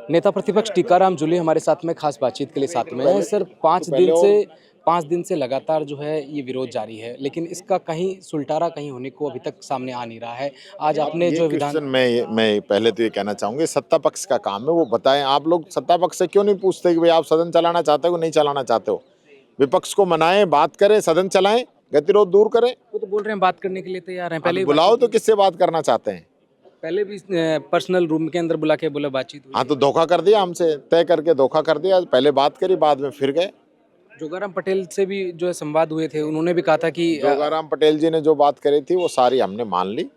नेता प्रतिपक्ष टीकाराम जूली हमारे साथ में खास बातचीत के लिए साथ में है। सर, 5 दिन से लगातार जो है ये विरोध जारी है, लेकिन इसका कहीं सुलटारा कहीं होने को अभी तक सामने आ नहीं रहा है। आज अब आपने ये जो क्वेश्चन मैं पहले तो ये कहना चाहूंगा, सत्ता पक्ष का काम है, वो बताएं। आप लोग सत्ता पक्ष से क्यों नहीं पूछते कि भाई आप सदन चलाना चाहते हो नहीं चलाना चाहते हो? विपक्ष को मनाएं, बात करें, सदन चलाएं, गतिरोध दूर करें। वो तो बोल रहे हैं बात करने के लिए तैयार हैं। हाँ, पहले तो भी बुलाओ, तो किससे बात करना चाहते हैं? पहले भी पर्सनल रूम के अंदर बुला के बोला बातचीत हुई हाँ, है। तो धोखा कर दिया हमसे, तय करके धोखा कर दिया। पहले बात करी, बाद में फिर गए। जोगाराम पटेल से भी जो है संवाद हुए थे, उन्होंने भी कहा था कि जोगाराम पटेल जी ने जो बात करी थी वो सारी हमने मान ली।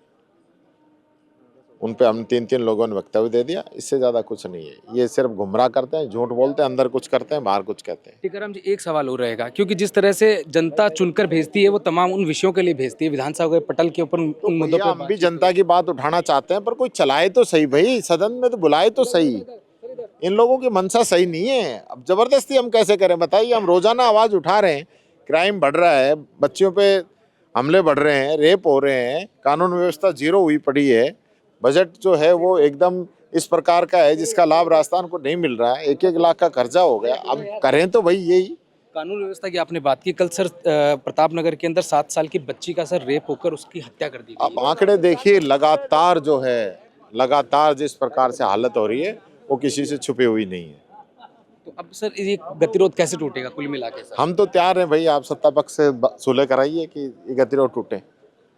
उन पे हम 3 लोगों ने वक्तव्य दे दिया। इससे ज्यादा कुछ नहीं है। ये सिर्फ गुमराह करते हैं, झूठ बोलते हैं, अंदर कुछ करते हैं, बाहर कुछ कहते हैं। टीकाराम जी, एक सवाल और रहेगा, क्योंकि जिस तरह से जनता चुनकर भेजती है वो तमाम उन विषयों के लिए भेजती है, विधानसभा के पटल के ऊपर तो उन मुद्दों भैया पे हम भी जनता की बात उठाना चाहते हैं, पर कोई चलाए तो सही भाई, सदन में तो बुलाए तो सही। इन लोगों की मंशा सही नहीं है। अब जबरदस्ती हम कैसे करें बताइए? हम रोजाना आवाज उठा रहे हैं, क्राइम बढ़ रहा है, बच्चियों पे हमले बढ़ रहे हैं, रेप हो रहे हैं, कानून व्यवस्था जीरो हुई पड़ी है। बजट जो है वो एकदम इस प्रकार का है जिसका लाभ राजस्थान को नहीं मिल रहा है। 1-1 लाख का कर्जा हो गया। अब करें तो भाई यही। कानून व्यवस्था की आपने बात की। कल सर प्रताप नगर के अंदर 7 साल की बच्ची का सर रेप होकर उसकी हत्या कर दी अब गई। आंकड़े देखिए, लगातार जो है, लगातार जिस प्रकार से हालत हो रही है वो किसी से छुपी हुई नहीं है। तो अब सर ये गतिरोध कैसे टूटेगा कुल मिला के सर? हम तो तैयार हैं भाई, आप सत्ता पक्ष से सुलह कराइए कि ये गतिरोध टूटे।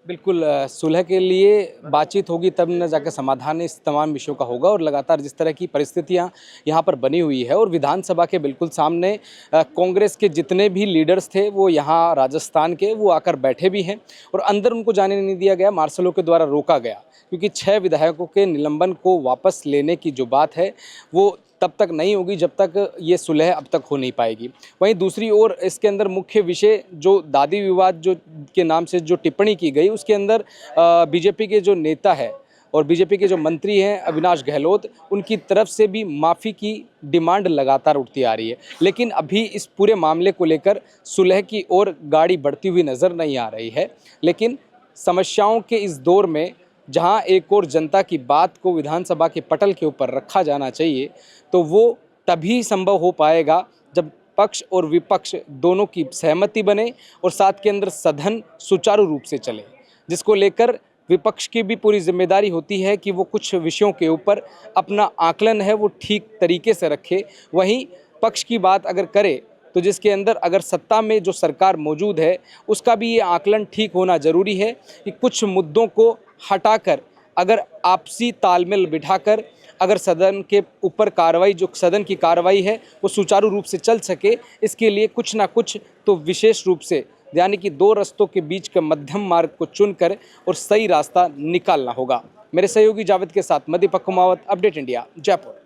बिल्कुल, सुलह के लिए बातचीत होगी तब न जाकर समाधान इस तमाम विषयों का होगा। और लगातार जिस तरह की परिस्थितियां यहाँ पर बनी हुई है और विधानसभा के बिल्कुल सामने कांग्रेस के जितने भी लीडर्स थे वो यहाँ राजस्थान के वो आकर बैठे भी हैं और अंदर उनको जाने नहीं दिया गया, मार्शलों के द्वारा रोका गया, क्योंकि 6 विधायकों के निलंबन को वापस लेने की जो बात है वो तब तक नहीं होगी जब तक ये सुलह अब तक हो नहीं पाएगी। वहीं दूसरी ओर इसके अंदर मुख्य विषय जो दादी विवाद जो के नाम से जो टिप्पणी की गई, उसके अंदर बीजेपी के जो नेता है और बीजेपी के जो मंत्री हैं अविनाश गहलोत, उनकी तरफ से भी माफ़ी की डिमांड लगातार उठती आ रही है। लेकिन अभी इस पूरे मामले को लेकर सुलह की ओर गाड़ी बढ़ती हुई नज़र नहीं आ रही है। लेकिन समस्याओं के इस दौर में जहां एक और जनता की बात को विधानसभा के पटल के ऊपर रखा जाना चाहिए, तो वो तभी संभव हो पाएगा जब पक्ष और विपक्ष दोनों की सहमति बने और साथ के अंदर सदन सुचारू रूप से चले, जिसको लेकर विपक्ष की भी पूरी जिम्मेदारी होती है कि वो कुछ विषयों के ऊपर अपना आकलन है वो ठीक तरीके से रखे। वहीं पक्ष की बात अगर करे तो जिसके अंदर अगर सत्ता में जो सरकार मौजूद है उसका भी ये आकलन ठीक होना ज़रूरी है कि कुछ मुद्दों को हटाकर अगर आपसी तालमेल बिठाकर अगर सदन के ऊपर कार्रवाई जो सदन की कार्रवाई है वो सुचारू रूप से चल सके, इसके लिए कुछ ना कुछ तो विशेष रूप से यानी कि 2 रास्तों के बीच का मध्यम मार्ग को चुनकर और सही रास्ता निकालना होगा। मेरे सहयोगी जावेद के साथ मदीपक कुमावत, अपडेट इंडिया, जयपुर।